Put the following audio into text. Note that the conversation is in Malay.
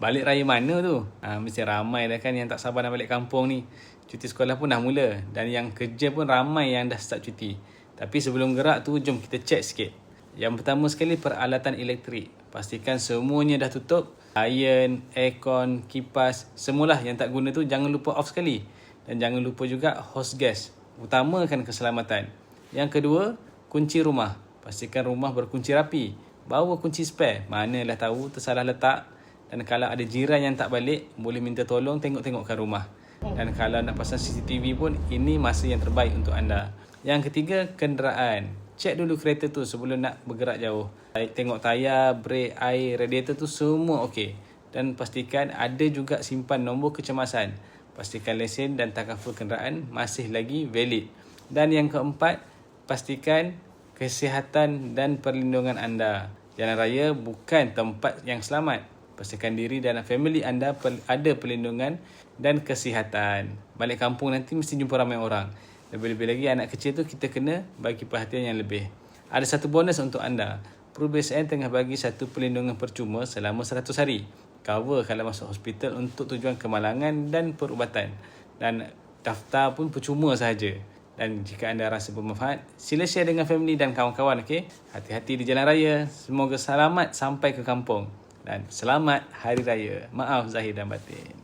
balik raya mana tu? Mesti ramai dah kan yang tak sabar nak balik kampung ni. Cuti sekolah pun dah mula dan yang kerja pun ramai yang dah start cuti. Tapi sebelum gerak tu, jom kita check sikit. Yang pertama sekali, peralatan elektrik. Pastikan semuanya dah tutup. Iron, aircon, kipas, semualah yang tak guna tu jangan lupa off sekali. Dan jangan lupa juga hose gas. Utamakan keselamatan. Yang kedua, kunci rumah. Pastikan rumah berkunci rapi. Bawa kunci spare. Manalah tahu tersalah letak. Dan kalau ada jiran yang tak balik, boleh minta tolong tengok-tengokkan rumah. Dan kalau nak pasang CCTV pun, ini masa yang terbaik untuk anda. Yang ketiga, kenderaan. Cek dulu kereta tu sebelum nak bergerak jauh. Tengok tayar, brake, air, radiator tu semua okey. Dan pastikan ada juga simpan nombor kecemasan. Pastikan lesen dan takaful kenderaan masih lagi valid. Dan yang keempat, pastikan kesihatan dan perlindungan anda. Jalan raya bukan tempat yang selamat. Pastikan diri dan family anda ada perlindungan dan kesihatan. Balik kampung nanti mesti jumpa ramai orang. Lebih-lebih lagi anak kecil tu kita kena bagi perhatian yang lebih. Ada satu bonus untuk anda. PERBSN tengah bagi satu perlindungan percuma selama 100 hari. Cover kalau masuk hospital untuk tujuan kemalangan dan perubatan. Dan daftar pun percuma sahaja. Dan jika anda rasa bermanfaat, sila share dengan family dan kawan-kawan. Okay? Hati-hati di jalan raya. Semoga selamat sampai ke kampung. Dan selamat Hari Raya. Maaf Zahir dan Batin.